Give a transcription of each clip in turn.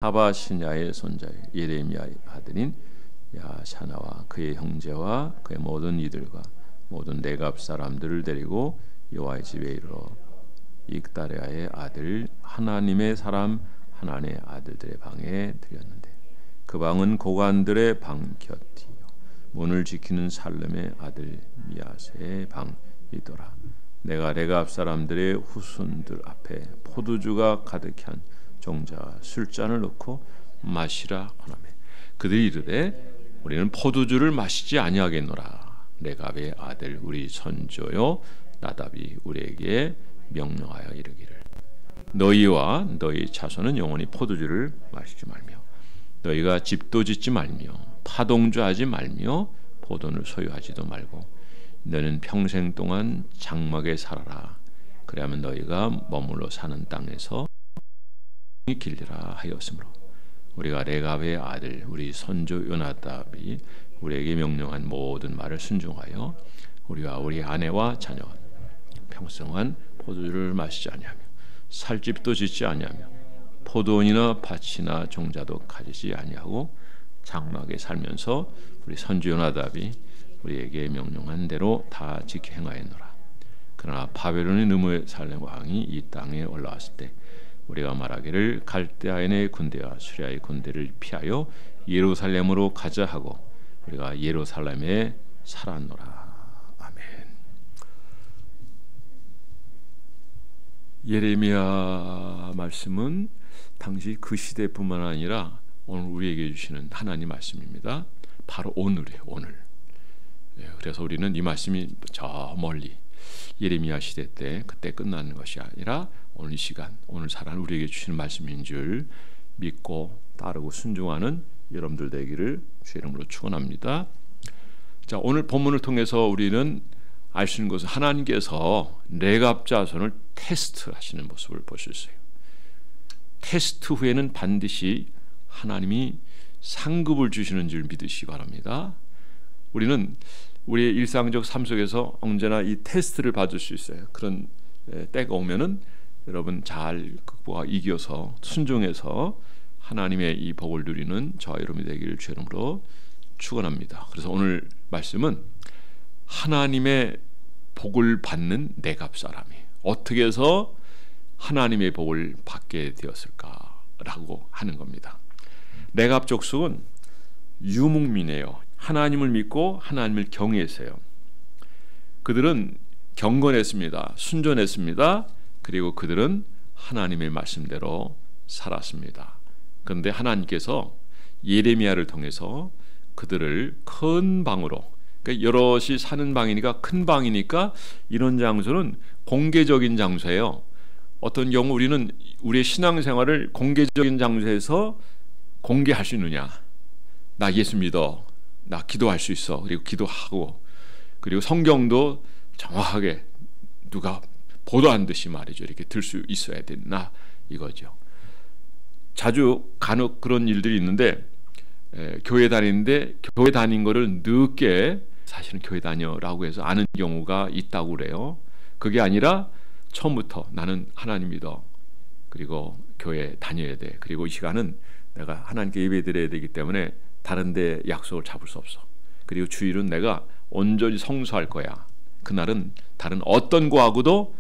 하바 시냐의 손자의 예레미야의 아들인 야샤나와 그의 형제와 그의 모든 이들과 모든 네갑 사람들을 데리고 여호와의 집에 이르러 익다랴의 아들 하나님의 사람 하나님의 아들들의 방에 들였는데 그 방은 고관들의 방 곁이요 문을 지키는 살렘의 아들 미야세의 방이더라. 내가 레갑 사람들의 후손들 앞에 포도주가 가득한 종자 술잔을 넣고 마시라 하나매 그들이 이르되 우리는 포도주를 마시지 아니하겠노라. 레갑의 아들 우리 선조요 나답이 우리에게 명령하여 이르기를 너희와 너희 자손은 영원히 포도주를 마시지 말며 너희가 집도 짓지 말며 파동주하지 말며 포도를 소유하지도 말고 너는 평생 동안 장막에 살아라. 그래야면 너희가 머물러 사는 땅에서 길리라 하였으므로 우리가 레갑의 아들 우리 선조 요나답이 우리에게 명령한 모든 말을 순종하여 우리와 우리 아내와 자녀가 평생한 포도주를 마시지 아니하며 살집도 짓지 아니하며 포도원이나 밭이나 종자도 가지지 아니하고 장막에 살면서 우리 선조 요나답이 우리에게 명령한 대로 다 지켜 행하였노라. 그러나 바벨론의 느부갓네살 왕이 이 땅에 올라왔을 때 우리가 말하기를 갈대아인의 군대와 수리아의 군대를 피하여 예루살렘으로 가자 하고 우리가 예루살렘에 살았노라. 아멘. 예레미야 말씀은 당시 그 시대뿐만 아니라 오늘 우리에게 주시는 하나님 말씀입니다. 바로 오늘이에요. 오늘. 그래서 우리는 이 말씀이 저 멀리 예레미야 시대 때 그때 끝나는 것이 아니라 오늘 이 시간 오늘 살아는 우리에게 주시는 말씀인 줄 믿고 따르고 순종하는 여러분들 되기를 주의 이름으로 축원합니다. 자, 오늘 본문을 통해서 우리는 알 수 있는 것은 하나님께서 레갑 자손을 테스트하시는 모습을 볼 수 있어요. 테스트 후에는 반드시 하나님이 상급을 주시는 줄 믿으시기 바랍니다. 우리는 우리의 일상적 삶 속에서 언제나 이 테스트를 받을 수 있어요. 그런 때가 오면은 여러분 잘 극복하고 이겨서 순종해서 하나님의 이 복을 누리는 저와 여러분이 되기를 주의 이름으로 축원합니다. 그래서 오늘 말씀은 하나님의 복을 받는 네갑 사람이 어떻게 해서 하나님의 복을 받게 되었을까라고 하는 겁니다. 네갑 족속은 유목민이에요. 하나님을 믿고 하나님을 경외했어요. 그들은 경건했습니다. 순전했습니다. 그리고 그들은 하나님의 말씀대로 살았습니다. 그런데 하나님께서 예레미야를 통해서 그들을 큰 방으로, 그러니까 여럿이 사는 방이니까 큰 방이니까 이런 장소는 공개적인 장소예요. 어떤 경우 우리는 우리의 신앙생활을 공개적인 장소에서 공개할 수 있느냐? 나 예수 믿어. 나 기도할 수 있어. 그리고 기도하고 그리고 성경도 정확하게 누가 보도한 듯이 말이죠. 이렇게 들 수 있어야 되나 이거죠. 자주 간혹 그런 일들이 있는데 교회 다니는데 교회 다닌 거를 늦게 사실은 교회 다녀라고 해서 아는 경우가 있다고 그래요. 그게 아니라 처음부터 나는 하나님 믿어. 그리고 교회 다녀야 돼. 그리고 이 시간은 내가 하나님께 예배 드려야 되기 때문에 다른 데 약속을 잡을 수 없어. 그리고 주일은 내가 온전히 성수할 거야. 그날은 다른 어떤 거하고도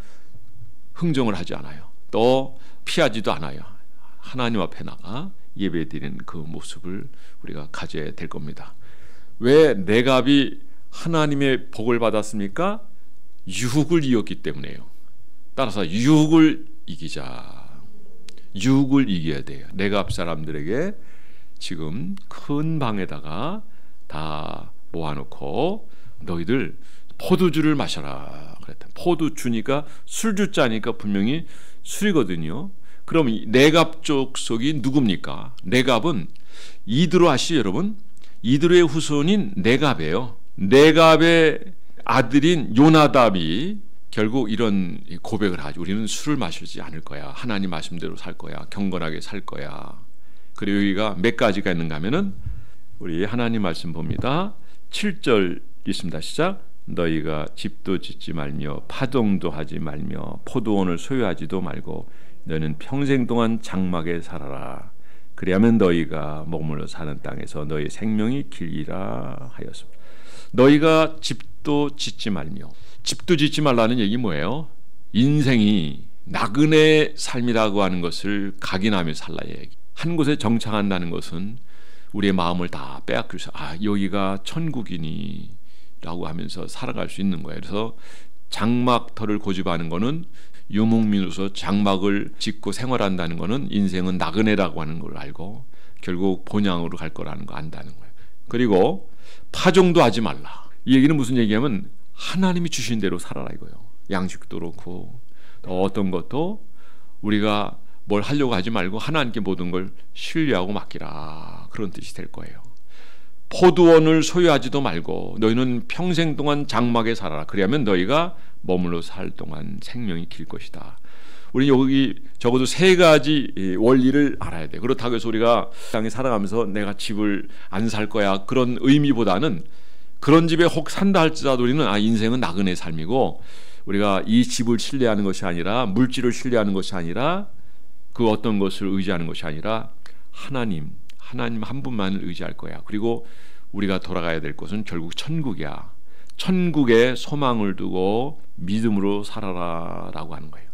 흥정을 하지 않아요. 또 피하지도 않아요. 하나님 앞에 나가 예배드리는 그 모습을 우리가 가져야 될 겁니다. 왜 네갑이 하나님의 복을 받았습니까? 유혹을 이겼기 때문에요. 따라서 유혹을 이기자. 유혹을 이겨야 돼요. 네갑 사람들에게 지금 큰 방에다가 다 모아놓고 너희들 포도주를 마셔라 그랬다. 포도 주니까 술주 짜니까 분명히 술이거든요. 그럼 네갑 족속이 누굽니까? 네갑은 이드로 아시죠 여러분? 이드로의 후손인 네갑이에요. 네갑의 아들인 요나답이 결국 이런 고백을 하죠. 우리는 술을 마시지 않을 거야. 하나님 말씀대로 살 거야. 경건하게 살 거야. 그리고 여기가 몇 가지가 있는가 하면은 우리 하나님 말씀 봅니다. 7절 있습니다. 시작. 너희가 집도 짓지 말며 파동도 하지 말며 포도원을 소유하지도 말고 너는 평생 동안 장막에 살아라. 그리하면 너희가 머물러 사는 땅에서 너희 생명이 길리라 하였습니다. 너희가 집도 짓지 말며. 집도 짓지 말라는 얘기 뭐예요? 인생이 나그네 삶이라고 하는 것을 각인하며 살라야 얘기. 한 곳에 정착한다는 것은 우리의 마음을 다 빼앗겨서 여기가 천국이니 라고 하면서 살아갈 수 있는 거예요. 그래서 장막터를 고집하는 거는 유목민으로서 장막을 짓고 생활한다는 거는 인생은 나그네라고 하는 걸 알고 결국 본향으로 갈 거라는 거 안다는 거예요. 그리고 파종도 하지 말라. 이 얘기는 무슨 얘기냐면 하나님이 주신 대로 살아라 이거예요. 양식도 그렇고 어떤 것도 우리가 뭘 하려고 하지 말고 하나님께 모든 걸 신뢰하고 맡기라, 그런 뜻이 될 거예요. 포도원을 소유하지도 말고 너희는 평생 동안 장막에 살아라. 그리하면 너희가 머물러 살 동안 생명이 길 것이다. 우리 여기 적어도 세 가지 원리를 알아야 돼. 그렇다고 해서 우리가 땅에 살아가면서 내가 집을 안 살 거야 그런 의미보다는 그런 집에 혹 산다 할지라도 우리는 인생은 나그네 삶이고 우리가 이 집을 신뢰하는 것이 아니라 물질을 신뢰하는 것이 아니라 그 어떤 것을 의지하는 것이 아니라 하나님 한 분만을 의지할 거야. 그리고 우리가 돌아가야 될 곳은 결국 천국이야. 천국에 소망을 두고 믿음으로 살아라 라고 하는 거예요.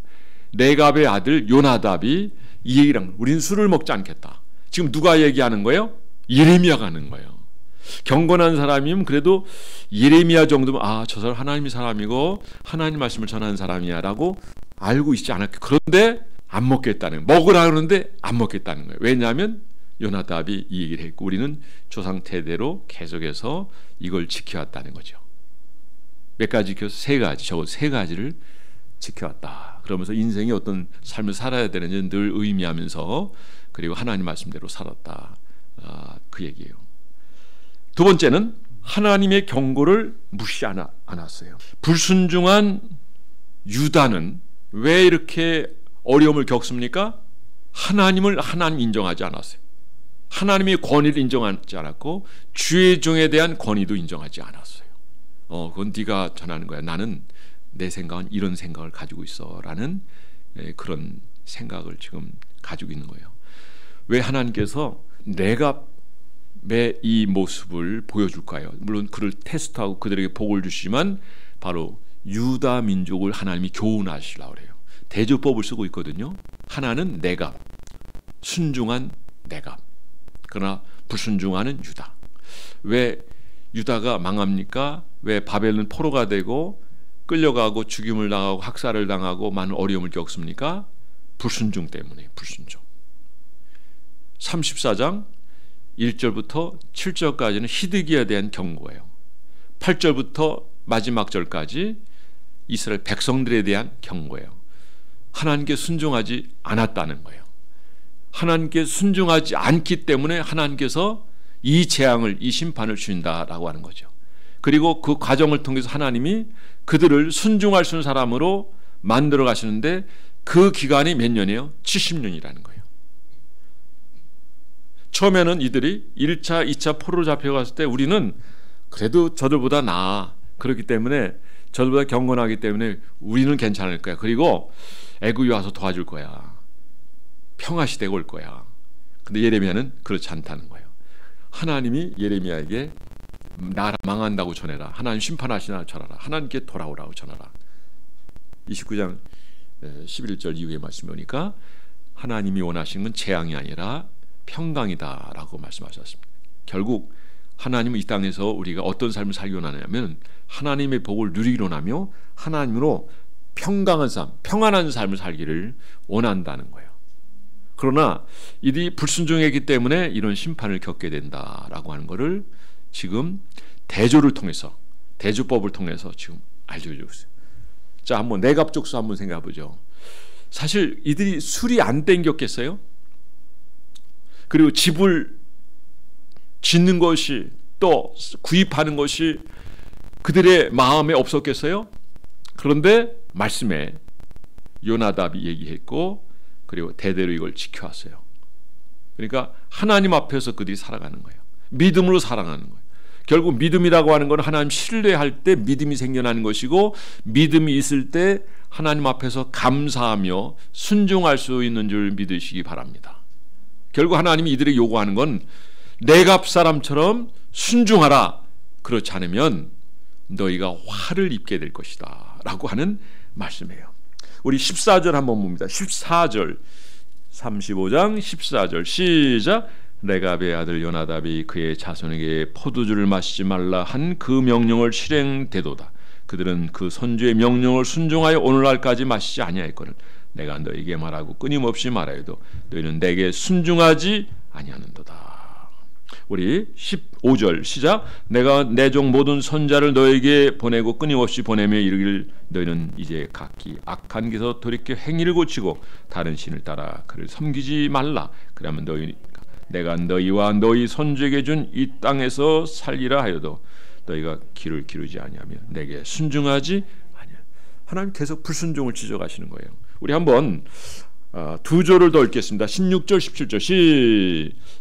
레갑의 아들 요나답이 이 얘기랑 우린 술을 먹지 않겠다. 지금 누가 얘기하는 거예요? 예레미야가 하는 거예요. 경건한 사람이면 그래도 예레미야 정도면 저 사람 하나님의 사람이고 하나님 말씀을 전하는 사람이야 라고 알고 있지 않을까. 그런데 안 먹겠다는 거예요. 먹으라 그러는데 안 먹겠다는 거예요. 왜냐하면 요나답이 이 얘기를 했고 우리는 조상 대대로 계속해서 이걸 지켜왔다는 거죠. 몇 가지 지켜서 세 가지, 적어도 세 가지를 지켜왔다. 그러면서 인생이 어떤 삶을 살아야 되는지 늘 의미하면서 그리고 하나님 말씀대로 살았다. 그 얘기예요. 두 번째는 하나님의 경고를 무시 안 않았어요. 불순종한 유다는 왜 이렇게 어려움을 겪습니까? 하나님 인정하지 않았어요. 하나님의 권위를 인정하지 않았고 주의 종에 대한 권위도 인정하지 않았어요. 그건 네가 전하는 거야. 나는 내 생각은 이런 생각을 가지고 있어 라는 그런 생각을 지금 가지고 있는 거예요. 왜 하나님께서 내가 이 모습을 보여줄까요? 물론 그를 테스트하고 그들에게 복을 주시지만 바로 유다 민족을 하나님이 교훈하시려고 그래요. 대조법을 쓰고 있거든요. 하나는 내갑, 순종한 내갑, 그러나 불순종하는 유다. 왜 유다가 망합니까? 왜 바벨론 포로가 되고 끌려가고 죽임을 당하고 학살을 당하고 많은 어려움을 겪습니까? 불순종 때문에. 불순종. 34장 1절부터 7절까지는 히드기야에 대한 경고예요. 8절부터 마지막 절까지 이스라엘 백성들에 대한 경고예요. 하나님께 순종하지 않았다는 거예요. 하나님께 순종하지 않기 때문에 하나님께서 이 재앙을, 이 심판을 주신다라고 하는 거죠. 그리고 그 과정을 통해서 하나님이 그들을 순종할 수 있는 사람으로 만들어 가시는데 그 기간이 몇 년이에요? 70년이라는 거예요. 처음에는 이들이 1차, 2차 포로로 잡혀갔을 때 우리는 그래도 저들보다 나아. 그렇기 때문에 저들보다 경건하기 때문에 우리는 괜찮을 거야. 그리고 애굽이 와서 도와줄 거야. 평화 시대가 올 거야. 근데 예레미야는 그렇지 않다는 거예요. 하나님이 예레미야에게 나라 망한다고 전해라. 하나님 심판하시나 전하라. 하나님께 돌아오라고 전하라. 29장 11절 이후에 말씀이 오니까 하나님이 원하시는 건 재앙이 아니라 평강이다라고 말씀하셨습니다. 결국 하나님은 이 땅에서 우리가 어떤 삶을 살기 원하냐면 하나님의 복을 누리기 원하며 하나님으로 평강한 삶, 평안한 삶을 살기를 원한다는 거예요. 그러나 이들이 불순종했기 때문에 이런 심판을 겪게 된다라고 하는 것을 지금 대조를 통해서, 대조법을 통해서 지금 알려주고 있어요. 자, 한번 내갑족수 한번 생각해 보죠. 사실 이들이 술이 안 땡겼겠어요? 그리고 집을 짓는 것이 또 구입하는 것이 그들의 마음에 없었겠어요? 그런데 말씀에 요나답이 얘기했고 그리고 대대로 이걸 지켜왔어요. 그러니까 하나님 앞에서 그들이 살아가는 거예요. 믿음으로 살아가는 거예요. 결국 믿음이라고 하는 건 하나님 신뢰할 때 믿음이 생겨나는 것이고 믿음이 있을 때 하나님 앞에서 감사하며 순종할 수 있는 줄 믿으시기 바랍니다. 결국 하나님이 이들에게 요구하는 건 내갑 사람처럼 순종하라. 그렇지 않으면 너희가 화를 입게 될 것이다 라고 하는 말씀이에요. 우리 14절 한번 봅니다. 14절 35장 14절 시작. 레갑의 아들 요나답이 그의 자손에게 포도주를 마시지 말라 한 그 명령을 실행되도다. 그들은 그 선주의 명령을 순종하여 오늘날까지 마시지 아니하였거늘 내가 너에게 말하고 끊임없이 말하여도 너희는 내게 순종하지 아니하는도다. 우리 15절 시작. 내가 내 종 모든 선자를 너에게 보내고 끊임없이 보내며 이르기를 너희는 이제 각기 악한 길에서 돌이켜 행위를 고치고 다른 신을 따라 그를 섬기지 말라. 그러면 내가 너희와 너희 선주에게 준 이 땅에서 살리라 하여도 너희가 귀를 기르지 아니하며 내게 순종하지 아니하. 하나님 계속 불순종을 지적하시는 거예요. 우리 한번 두 절을 더 읽겠습니다. 16절 17절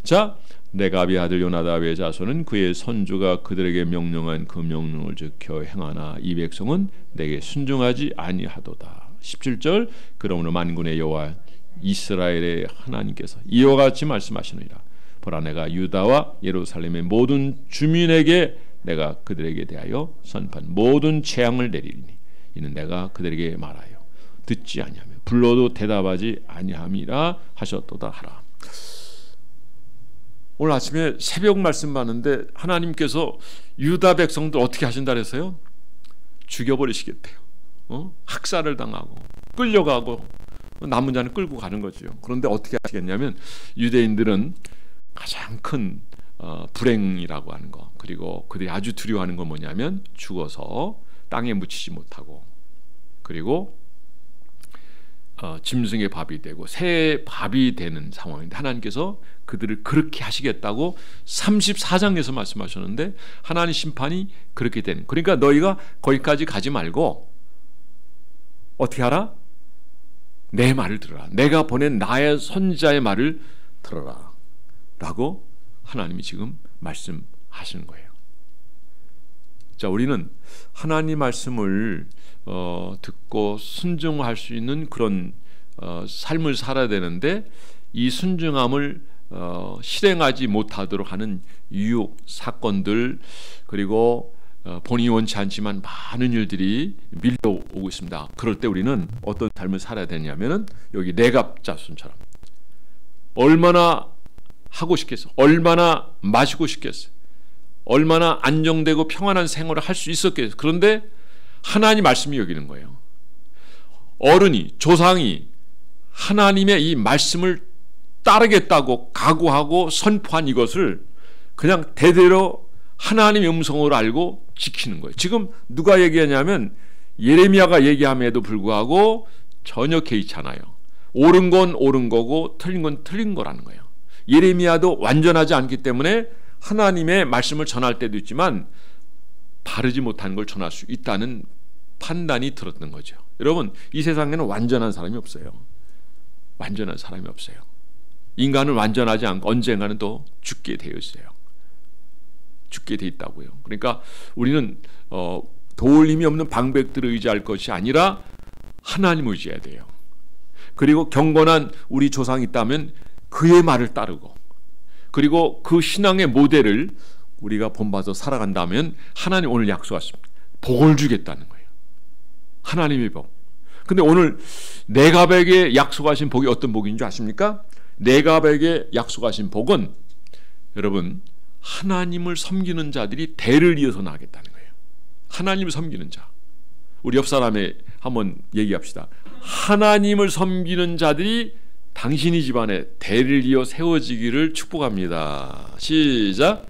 시작. 레갑의 아들 요나답의 자손은 그의 선주가 그들에게 명령한 그 명령을 지켜 행하나 이 백성은 내게 순종하지 아니하도다. 17절. 그러므로 만군의 여호와 이스라엘의 하나님께서 이와 같이 말씀하시느니라. 보라 내가 유다와 예루살렘의 모든 주민에게 내가 그들에게 대하여 선판 모든 재앙을 내리리니 이는 내가 그들에게 말하여 듣지 아니하며 불러도 대답하지 아니함이라 하셨도다 하라. 오늘 아침에 새벽 말씀 봤는데 하나님께서 유다 백성들 어떻게 하신다 그랬어요? 죽여버리시겠대요. 학살을 당하고 끌려가고 남은 자는 끌고 가는 거죠. 그런데 어떻게 하시겠냐면 유대인들은 가장 큰 불행이라고 하는 거, 그리고 그들이 아주 두려워하는 건 뭐냐면 죽어서 땅에 묻히지 못하고, 그리고 짐승의 밥이 되고 새의 밥이 되는 상황인데 하나님께서 그들을 그렇게 하시겠다고 34장에서 말씀하셨는데 하나님 심판이 그렇게 되는, 그러니까 너희가 거기까지 가지 말고 어떻게 하라? 내 말을 들어라. 내가 보낸 나의 선지자의 말을 들어라 라고 하나님이 지금 말씀하시는 거예요. 자, 우리는 하나님 말씀을 듣고 순종할 수 있는 그런 삶을 살아야 되는데 이 순종함을 실행하지 못하도록 하는 유혹, 사건들, 그리고 본인이 원치 않지만 많은 일들이 밀려오고 있습니다. 그럴 때 우리는 어떤 삶을 살아야 되냐면은 여기 레갑 자손처럼 얼마나 하고 싶겠어, 얼마나 마시고 싶겠어, 얼마나 안정되고 평안한 생활을 할 수 있었겠어. 그런데 하나님 말씀이 여기는 거예요. 어른이, 조상이 하나님의 이 말씀을 따르겠다고 각오하고 선포한 이것을 그냥 대대로 하나님의 음성으로 알고 지키는 거예요. 지금 누가 얘기하냐면 예레미야가 얘기함에도 불구하고 전혀 개의치 않아요. 옳은 건 옳은 거고 틀린 건 틀린 거라는 거예요. 예레미야도 완전하지 않기 때문에 하나님의 말씀을 전할 때도 있지만 바르지 못한 걸 전할 수 있다는 판단이 들었던 거죠. 여러분, 이 세상에는 완전한 사람이 없어요. 완전한 사람이 없어요. 인간은 완전하지 않고 언젠가는 또 죽게 되어 있어요. 죽게 돼 있다고요. 그러니까 우리는 도울 힘이 없는 방백들을 의지할 것이 아니라 하나님을 의지해야 돼요. 그리고 경건한 우리 조상이 있다면 그의 말을 따르고, 그리고 그 신앙의 모델을 우리가 본받아 살아간다면 하나님 오늘 약속하십니다. 복을 주겠다는 거예요. 하나님의 복. 근데 오늘 레갑에게 약속하신 복이 어떤 복인 줄 아십니까? 레갑에게 약속하신 복은 여러분 하나님을 섬기는 자들이 대를 이어서 나겠다는 거예요. 하나님을 섬기는 자. 우리 옆 사람에 한번 얘기합시다. 하나님을 섬기는 자들이 당신이 집안에 대를 이어 세워지기를 축복합니다. 시작.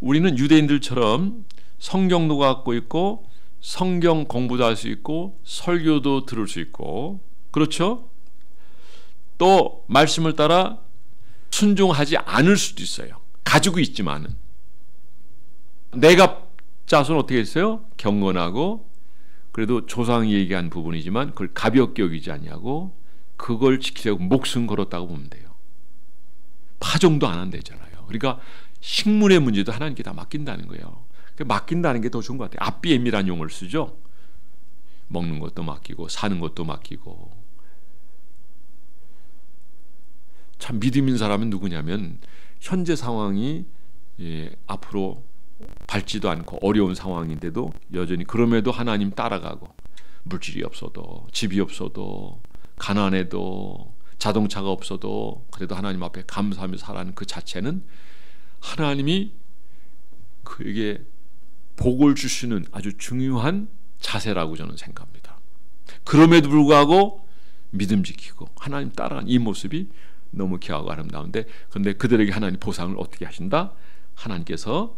우리는 유대인들처럼 성경도 갖고 있고 성경 공부도 할 수 있고 설교도 들을 수 있고, 그렇죠? 또 말씀을 따라 순종하지 않을 수도 있어요. 가지고 있지만은. 내가 자손은 어떻게 했어요? 경건하고 그래도 조상이 얘기한 부분이지만 그걸 가볍게 여기지 아니하고 그걸 지키려고 목숨 걸었다고 보면 돼요. 파종도 안 한다잖아요. 그러니까 식물의 문제도 하나님께 다 맡긴다는 거예요. 맡긴다는 게 더 좋은 것 같아요. 아비엠이라는 용어를 쓰죠. 먹는 것도 맡기고 사는 것도 맡기고. 참 믿음 있는 사람은 누구냐면 현재 상황이 앞으로 밝지도 않고 어려운 상황인데도 여전히 그럼에도 하나님 따라가고, 물질이 없어도, 집이 없어도, 가난해도, 자동차가 없어도 그래도 하나님 앞에 감사하며 살아가는 그 자체는 하나님이 그에게 복을 주시는 아주 중요한 자세라고 저는 생각합니다. 그럼에도 불구하고 믿음 지키고 하나님 따라가는 이 모습이 너무 귀하고 아름다운데, 그런데 그들에게 하나님 보상을 어떻게 하신다? 하나님께서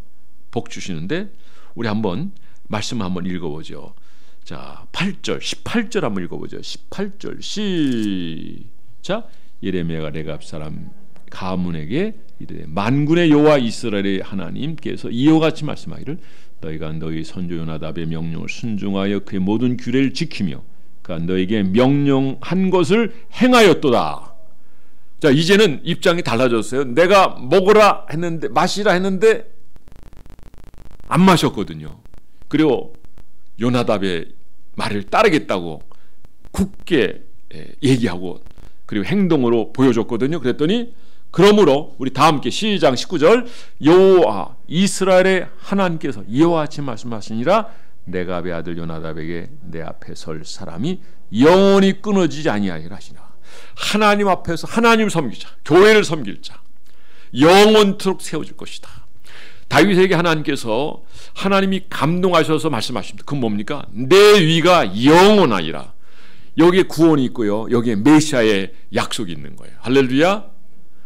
복 주시는데, 우리 한번 말씀 한번 읽어보죠. 자, 8절, 18절 한번 읽어보죠. 18절 시작. 예레미야가 레갑 사람 가문에게 이르되, 만군의 여호와 이스라엘의 하나님께서 이와 같이 말씀하기를, 너희가 너희 선조 요나답의 명령을 순종하여 그의 모든 규례를 지키며 그가 너에게 명령한 것을 행하였도다. 자, 이제는 입장이 달라졌어요. 내가 먹으라 했는데, 마시라 했는데 안 마셨거든요. 그리고 요나답의 말을 따르겠다고 굳게 얘기하고 그리고 행동으로 보여줬거든요. 그랬더니, 그러므로 우리 다 함께 시작 19절. 여호와 이스라엘의 하나님께서 이와 같이 말씀하시니라, 레갑의 아들 요나답에게 내 앞에 설 사람이 영원히 끊어지지 아니하리라 하시나. 하나님 앞에서 하나님을 섬길 자, 교회를 섬길 자, 영원토록 세워질 것이다. 다윗에게 하나님께서, 하나님이 감동하셔서 말씀하십니다. 그건 뭡니까? 내 위가 영원하리라. 여기에 구원이 있고요, 여기에 메시아의 약속이 있는 거예요. 할렐루야.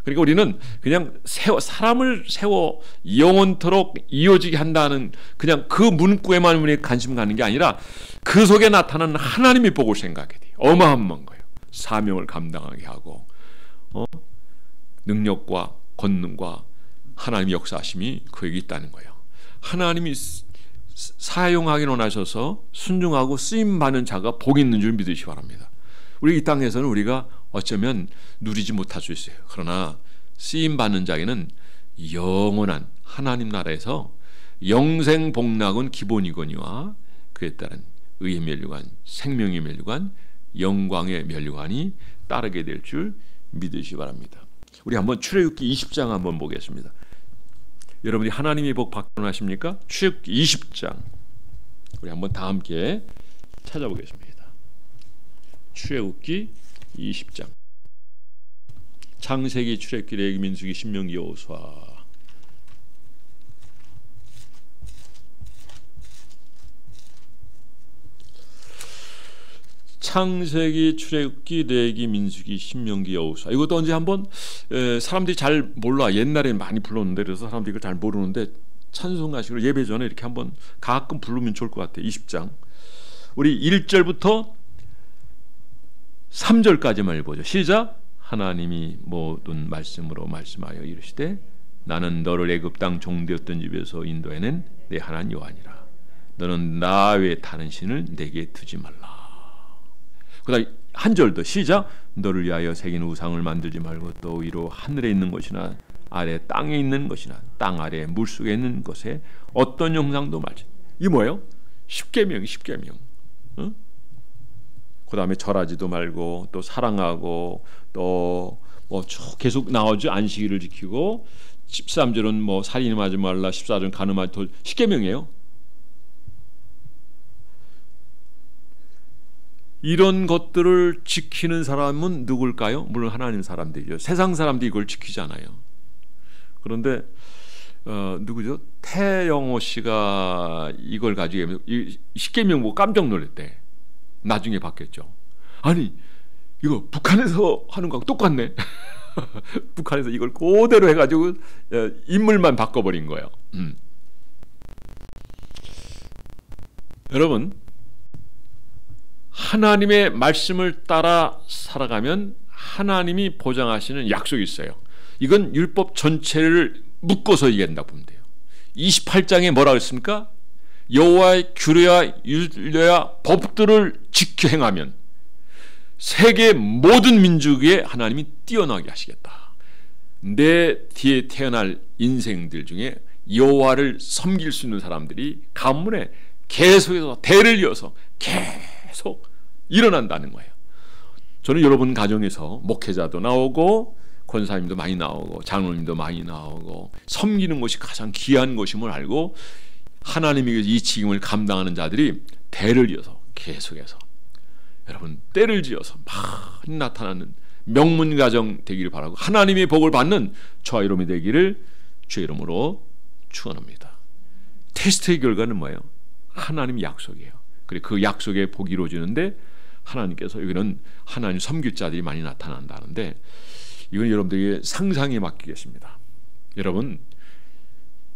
그러니까 우리는 그냥 사람을 세워 영원토록 이어지게 한다는 그냥 그 문구에만 우리 관심 갖는 게 아니라 그 속에 나타나는 하나님의 복을 생각해야 돼요. 어마어마한 거예요. 사명을 감당하게 하고 능력과 권능과 하나님의 역사하심이 그에게 있다는 거예요. 하나님이 사용하기로 원하셔서 순종하고 쓰임받는 자가 복이 있는 줄 믿으시기 바랍니다. 우리 이 땅에서는 우리가 어쩌면 누리지 못할 수 있어요. 그러나 쓰임받는 자에게는 영원한 하나님 나라에서 영생 복락은 기본이거니와 그에 따른 의의 면류관, 생명의 면류관, 영광의 면류관이 따르게 될 줄 믿으시기 바랍니다. 우리 한번 출애굽기 20장 한번 보겠습니다. 여러분이 하나님의 복 받고 나십니까? 출애굽기 20장 우리 한번 다 함께 찾아보겠습니다. 출애굽기 20장. 창세기, 출애굽기, 레위기, 민수기, 신명기, 여호수아. 창세기, 출애굽기, 레위기, 민수기, 신명기, 여호수아. 이것도 언제 한번 사람들이 잘 몰라. 옛날에 많이 불렀는데, 그래서 사람들이 이걸 잘 모르는데 찬송하시고 예배 전에 이렇게 한번 가끔 부르면 좋을 것 같아요. 20장 우리 1절부터 3절까지만 읽어보죠. 시작. 하나님이 모든 말씀으로 말씀하여 이르시되, 나는 너를 애굽 땅 종되었던 집에서 인도해낸 내 하나님 여호와니라. 너는 나 외에 다른 신을 내게 두지 말라. 그다음 한 절 더 시작. 너를 위하여 새긴 우상을 만들지 말고 또 위로 하늘에 있는 것이나 아래 땅에 있는 것이나 땅 아래 물속에 있는 것에 어떤 형상도 말지. 이게 뭐예요? 십계명. 응? 그 다음에 절하지도 말고 또 사랑하고 또 뭐 쭉 계속 나오죠. 안식일을 지키고 13절은 뭐 살인하지 말라, 14절은 간음하지 도 십계명이에요. 이런 것들을 지키는 사람은 누굴까요? 물론 하나님 사람들이죠. 세상 사람들이 이걸 지키지 않아요. 그런데 누구죠? 태영호 씨가 이걸 가지고 십계명 보고 깜짝 놀랐대. 나중에 바뀌었죠. 아니 이거 북한에서 하는 거하고 똑같네. 북한에서 이걸 그대로 해가지고 인물만 바꿔버린 거예요. 여러분, 하나님의 말씀을 따라 살아가면 하나님이 보장하시는 약속이 있어요. 이건 율법 전체를 묶어서 얘기한다고 보면 돼요. 28장에 뭐라고 했습니까? 여호와의 규례와 율례와 법들을 지켜 행하면 세계 모든 민족에 하나님이 뛰어나게 하시겠다. 내 뒤에 태어날 인생들 중에 여호와를 섬길 수 있는 사람들이 가문에 계속해서 대를 이어서 계속 일어난다는 거예요. 저는 여러분 가정에서 목회자도 나오고 권사님도 많이 나오고 장로님도 많이 나오고 섬기는 것이 가장 귀한 것임을 알고 하나님이 이 책임을 감당하는 자들이 대를 이어서 계속해서 여러분 때를 지어서 많이 나타나는 명문 가정 되기를 바라고 하나님의 복을 받는 저와 여러분이 되기를 주의 이름으로 축원합니다. 테스트의 결과는 뭐예요? 하나님 약속이에요. 그리고 그 약속의 복이 이루어지는데 하나님께서 여기는 하나님 섬길 자들이 많이 나타난다는데 이건 여러분들에게 상상에 맡기겠습니다. 여러분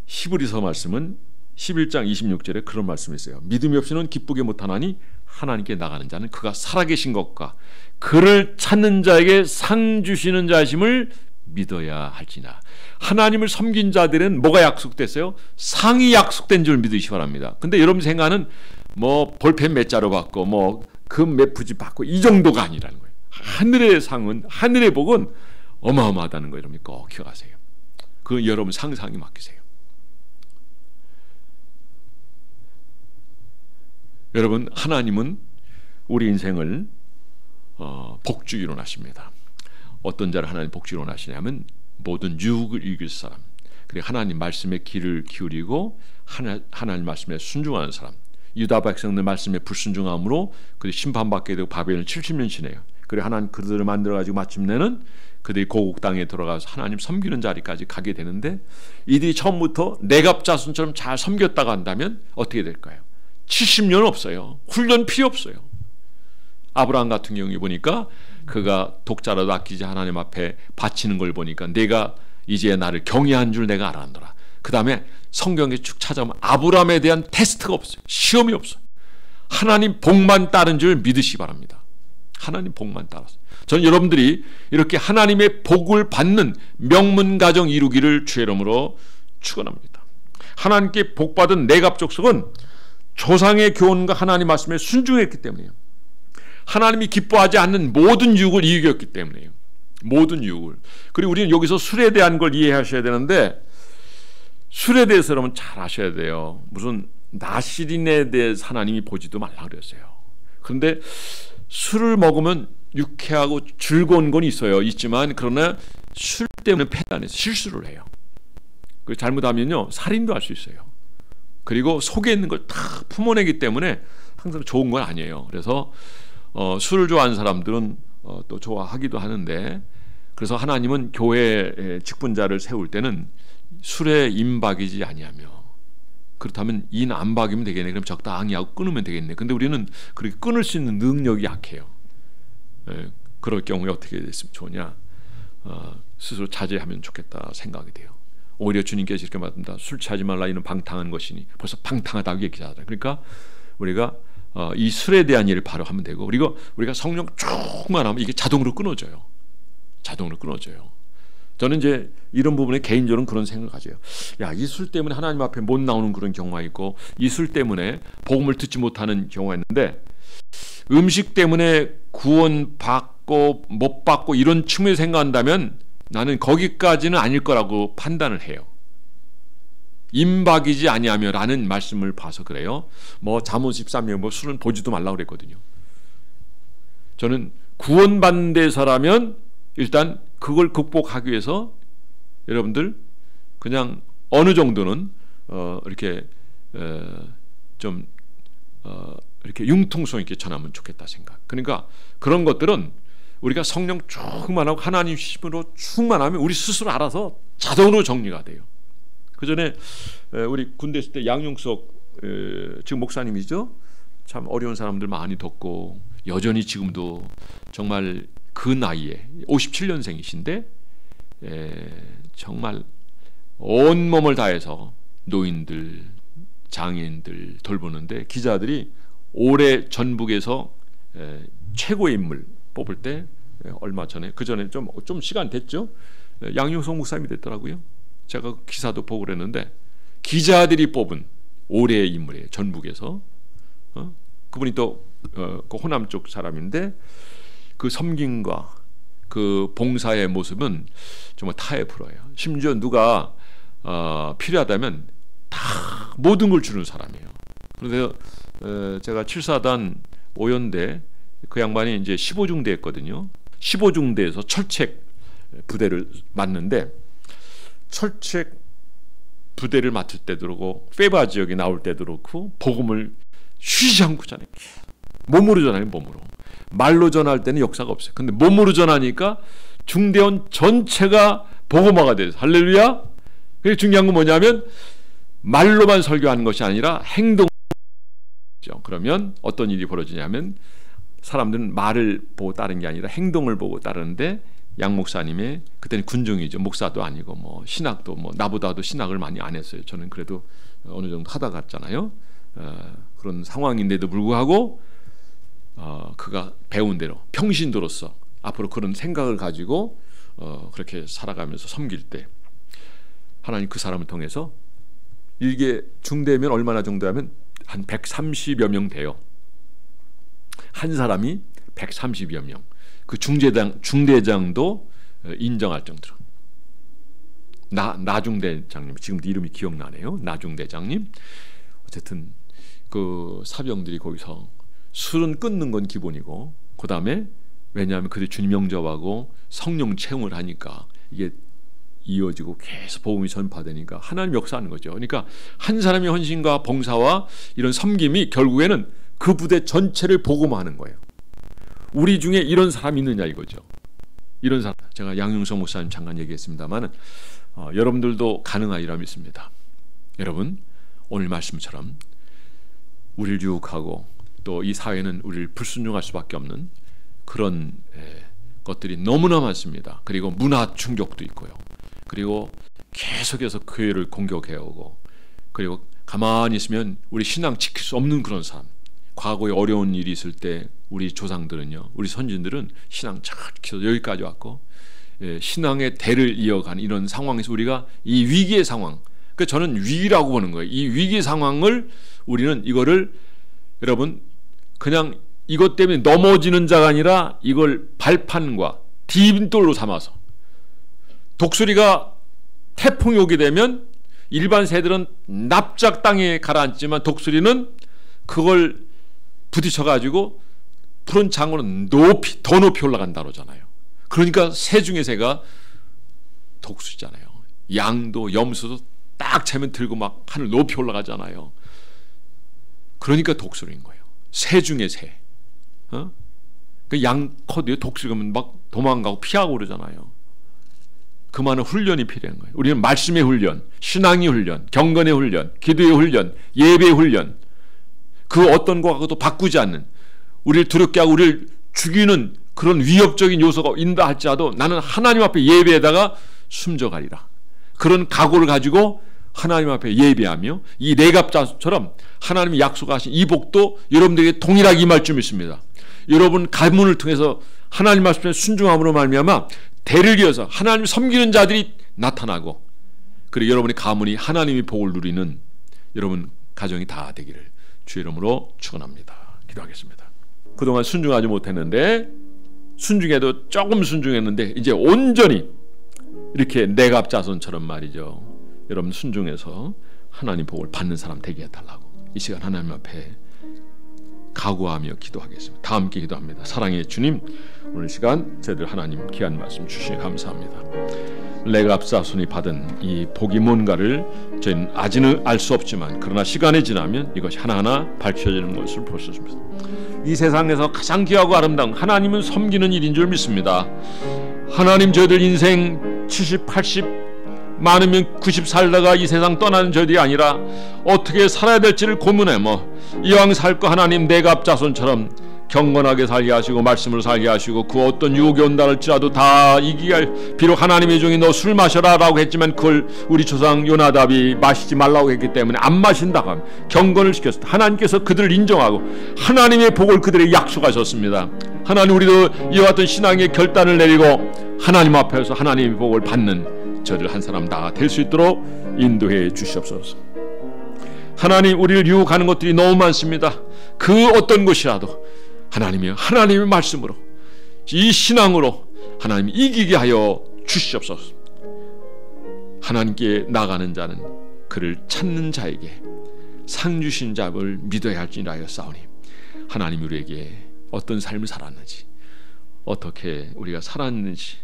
히브리서 말씀은 11장 26절에 그런 말씀이 있어요. 믿음이 없이는 기쁘게 못하나니 하나님께 나가는 자는 그가 살아계신 것과 그를 찾는 자에게 상 주시는 자심을 믿어야 할지나. 하나님을 섬긴 자들은 뭐가 약속됐어요? 상이 약속된 줄 믿으시기 바랍니다. 근데 여러분 생각은 뭐 볼펜 몇 자루 받고 뭐 금 몇 푸지 받고 이 정도가 아니라는 거예요. 하늘의 상은, 하늘의 복은 어마어마하다는 거 여러분 꼭 기억하세요. 그 여러분 상상에 맡기세요. 여러분 하나님은 우리 인생을 복주기로 나십니다. 어떤 자를 하나님 복주기로 나시냐면 모든 유혹을 이길 사람, 그리고 하나님 말씀에 귀를 기울이고 하나님 말씀에 순종하는 사람. 유다 백성들 말씀에 불순종함으로 그들이 심판받게 되고 바벨론 70년 지내요. 그리고 하나님 그들을 만들어가지고 마침내는 그들이 고국 땅에 들어가서 하나님 섬기는 자리까지 가게 되는데 이들이 처음부터 내갑자손처럼 잘 섬겼다가 한다면 어떻게 될까요? 70년 없어요. 훈련 필요 없어요. 아브라함 같은 경우에 보니까 그가 독자라도 아끼지 하나님 앞에 바치는 걸 보니까 내가 이제 나를 경외한 줄 내가 알았노라. 그 다음에 성경에 쭉 찾아보면 아브라함에 대한 테스트가 없어요. 시험이 없어요. 하나님 복만 따른 줄 믿으시기 바랍니다. 하나님 복만 따랐어요. 저는 여러분들이 이렇게 하나님의 복을 받는 명문 가정 이루기를 주의 이름으로 축원합니다. 하나님께 복받은 내갑 족속은 조상의 교훈과 하나님 말씀에 순종했기 때문이에요. 하나님이 기뻐하지 않는 모든 유혹을 이겼기 때문이에요. 모든 유혹을. 그리고 우리는 여기서 술에 대한 걸 이해하셔야 되는데 술에 대해서 여러분 잘 아셔야 돼요. 무슨 나시린에 대해서 하나님이 보지도 말라 그랬어요. 그런데 술을 먹으면 유쾌하고 즐거운 건 있지만 그러나 술 때문에 폐단해서 실수를 해요. 잘못하면요 살인도 할 수 있어요. 그리고 속에 있는 걸 다 품어내기 때문에 항상 좋은 건 아니에요. 그래서 술을 좋아하는 사람들은 또 좋아하기도 하는데 그래서 하나님은 교회 직분자를 세울 때는 술에 임박이지 아니하며 그렇다면 인 안 박이면 되겠네. 그럼 적당히 하고 끊으면 되겠네. 근데 우리는 그렇게 끊을 수 있는 능력이 약해요. 그럴 경우에 어떻게 됐으면 좋으냐? 스스로 자제하면 좋겠다 생각이 돼요. 오히려 주님께서 이렇게 말합니다. 술 취하지 말라 이는 방탕한 것이니 벌써 방탕하다고 얘기하잖아요. 그러니까 우리가 이 술에 대한 일을 바로 하면 되고 그리고 우리가 성령 충만하면 이게 자동으로 끊어져요. 자동으로 끊어져요. 저는 이제 이런 부분에 개인적으로 그런 생각을 가져요. 야, 이 술 때문에 하나님 앞에 못 나오는 그런 경우가 있고 이 술 때문에 복음을 듣지 못하는 경우가 있는데 음식 때문에 구원받고 못 받고 이런 측면에서 생각한다면 나는 거기까지는 아닐 거라고 판단을 해요. 임박이지 아니하며 라는 말씀을 봐서 그래요. 뭐 잠언 13명 뭐 술은 보지도 말라고 그랬거든요. 저는 구원받는 데서라면 일단 그걸 극복하기 위해서 여러분들 그냥 어느 정도는 이렇게 좀 이렇게 융통성 있게 전하면 좋겠다 생각. 그러니까 그런 것들은 우리가 성령 충만하고 하나님 힘으로 충만하면 우리 스스로 알아서 자동으로 정리가 돼요. 그 전에 우리 군대 있을 때 양용석 지금 목사님이죠. 참 어려운 사람들 많이 돕고 여전히 지금도 정말 그 나이에 57년생이신데 정말 온몸을 다해서 노인들, 장애인들 돌보는데 기자들이 올해 전북에서 최고의 인물 뽑을 때 얼마 전에 그 전에 좀 시간 됐죠. 양용석 목사님이 됐더라고요. 제가 기사도 보고 그랬는데 기자들이 뽑은 올해의 인물이에요. 전북에서 그분이 또 그 호남 쪽 사람인데 그 섬김과 그 봉사의 모습은 정말 타에 불어요. 심지어 누가 필요하다면 다 모든 걸 주는 사람이에요. 그런데 제가 7사단 5연대 그 양반이 이제 15중대 했거든요. 15중대에서 철책 부대를 맡는데 철책 부대를 맡을 때도 그렇고 페바 지역에 나올 때도 그렇고 복음을 쉬지 않고 전해. 몸으로 전하니 몸으로. 말로 전할 때는 역사가 없어요. 근데 몸으로 전하니까 중대원 전체가 복음화가 돼요. 할렐루야. 그게 중요한 건 뭐냐면 말로만 설교하는 것이 아니라 행동. 그러면 어떤 일이 벌어지냐면 사람들은 말을 보고 따르는 게 아니라 행동을 보고 따르는데 양 목사님의 그때는 군중이죠. 목사도 아니고 뭐 신학도 뭐 나보다도 신학을 많이 안 했어요. 저는 그래도 어느 정도 하다 갔잖아요. 그런 상황인데도 불구하고 그가 배운 대로 평신도로서 앞으로 그런 생각을 가지고 그렇게 살아가면서 섬길 때 하나님 그 사람을 통해서 이게 중대면 얼마나 정도 하면 한 130여 명 돼요. 한 사람이 130여 명. 그 중대장도 인정할 정도로. 나중대장님, 지금도 이름이 기억나네요. 나중대장님. 어쨌든 그 사병들이 거기서 술은 끊는 건 기본이고, 그 다음에 왜냐하면 그들이 주님 영접하고 성령 체험을 하니까 이게 이어지고 계속 복음이 전파되니까 하나님 역사하는 거죠. 그러니까 한 사람의 헌신과 봉사와 이런 섬김이 결국에는 그 부대 전체를 복음화하는 거예요. 우리 중에 이런 사람이 있느냐 이거죠. 이런 사람, 제가 양용석 목사님 잠깐 얘기했습니다만 여러분들도 가능하리라 믿습니다. 여러분 오늘 말씀처럼 우리를 유혹하고 또 이 사회는 우리를 불순종할 수밖에 없는 그런 것들이 너무나 많습니다. 그리고 문화 충격도 있고요. 그리고 계속해서 교회를 공격해오고, 그리고 가만히 있으면 우리 신앙 지킬 수 없는 그런 삶. 과거에 어려운 일이 있을 때 우리 조상들은요, 우리 선진들은 신앙 잘 지켜서 여기까지 왔고, 신앙의 대를 이어가는 이런 상황에서 우리가 이 위기의 상황, 그러니까 저는 위기라고 보는 거예요. 이 위기 상황을 우리는 이거를 여러분 그냥 이것 때문에 넘어지는 자가 아니라 이걸 발판과 디딤돌로 삼아서, 독수리가 태풍이 오게 되면 일반 새들은 납작 땅에 가라앉지만 독수리는 그걸 부딪혀가지고 푸른 장으로 더 높이 올라간다 그러잖아요. 그러니까 새 중에 새가 독수리잖아요. 양도 염소도 딱 재면 들고 막 하늘 높이 올라가잖아요. 그러니까 독수리인 거예요. 새 중에 새. 그 양코도에 독수리 가면 막 도망가고 피하고 그러잖아요. 그 많은 훈련이 필요한 거예요. 우리는 말씀의 훈련, 신앙의 훈련, 경건의 훈련, 기도의 훈련, 예배의 훈련, 그 어떤 것과도 바꾸지 않는, 우리를 두렵게 하고 우리를 죽이는 그런 위협적인 요소가 있다 할지라도 나는 하나님 앞에 예배에다가 숨져가리라. 그런 각오를 가지고 하나님 앞에 예배하며 이 레갑자처럼 하나님이 약속하신 이 복도 여러분들에게 동일하게 임할 줄 믿습니다. 여러분 가문을 통해서 하나님 말씀에 순종함으로 말미암아 대를 이어서 하나님 섬기는 자들이 나타나고, 그리고 여러분의 가문이 하나님의 복을 누리는 여러분 가정이 다 되기를 주의 이름으로 축원합니다. 기도하겠습니다. 그동안 순종하지 못했는데, 순종해도 조금 순종했는데 이제 온전히 이렇게 내갑자손처럼 말이죠. 여러분 순종해서 하나님 복을 받는 사람 되게 해달라고 이 시간 하나님 앞에 각오하며 기도하겠습니다. 다 함께 기도합니다. 사랑의 주님, 오늘 시간 저희들 하나님 귀한 말씀 주시니 감사합니다. 레갑자손이 받은 이 복이 뭔가를 저희는 아직은 알 수 없지만, 그러나 시간이 지나면 이것이 하나하나 밝혀지는 것을 볼 수 있습니다. 이 세상에서 가장 귀하고 아름다운 하나님은 섬기는 일인 줄 믿습니다. 하나님, 저희들 인생 70, 80 많으면 90 살다가 이 세상 떠나는 저희들이 아니라 어떻게 살아야 될지를 고민해 이왕 살 거 하나님 내갑자손처럼 경건하게 살게 하시고 말씀을 살게 하시고, 그 어떤 유혹이 온다 할지라도 다 이기게 할, 비록 하나님의 종이 너 술 마셔라 라고 했지만 그걸 우리 조상 요나답이 마시지 말라고 했기 때문에 안 마신다고 하면 경건을 시켰습니다. 하나님께서 그들을 인정하고 하나님의 복을 그들에게 약속하셨습니다. 하나님, 우리도 이와 같은 신앙의 결단을 내리고 하나님 앞에서 하나님의 복을 받는 저들 한 사람 다 될 수 있도록 인도해 주시옵소서. 하나님, 우리를 유혹하는 것들이 너무 많습니다. 그 어떤 것이라도 하나님의 말씀으로, 이 신앙으로 하나님이 이기게 하여 주시옵소서. 하나님께 나가는 자는 그를 찾는 자에게 상 주신 자를 믿어야 할지니라 하였사오니, 하나님이 우리에게 어떤 삶을 살았는지, 어떻게 우리가 살았는지,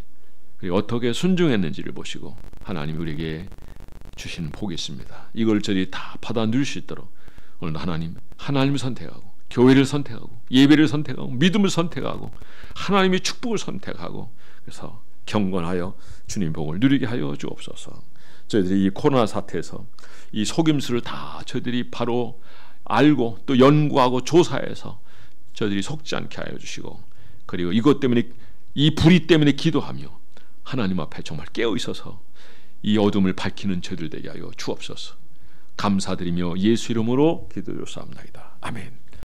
그리고 어떻게 순종했는지를 보시고 하나님이 우리에게 주시는 복이 있습니다. 이걸 저희 다 받아 누릴 수 있도록 오늘 하나님을 선택하고, 교회를 선택하고, 예배를 선택하고, 믿음을 선택하고, 하나님의 축복을 선택하고, 그래서 경건하여 주님 복을 누리게 하여 주옵소서. 저희들이 이 코로나 사태에서 이 속임수를 다 저희들이 바로 알고 또 연구하고 조사해서 저희들이 속지 않게 하여 주시고, 그리고 이것 때문에, 이 불의 때문에 기도하며 하나님 앞에 정말 깨어 있어서 이 어둠을 밝히는 저희들 되게 하여 주옵소서. 감사드리며 예수 이름으로 기도드렸사옵나이다. 아멘.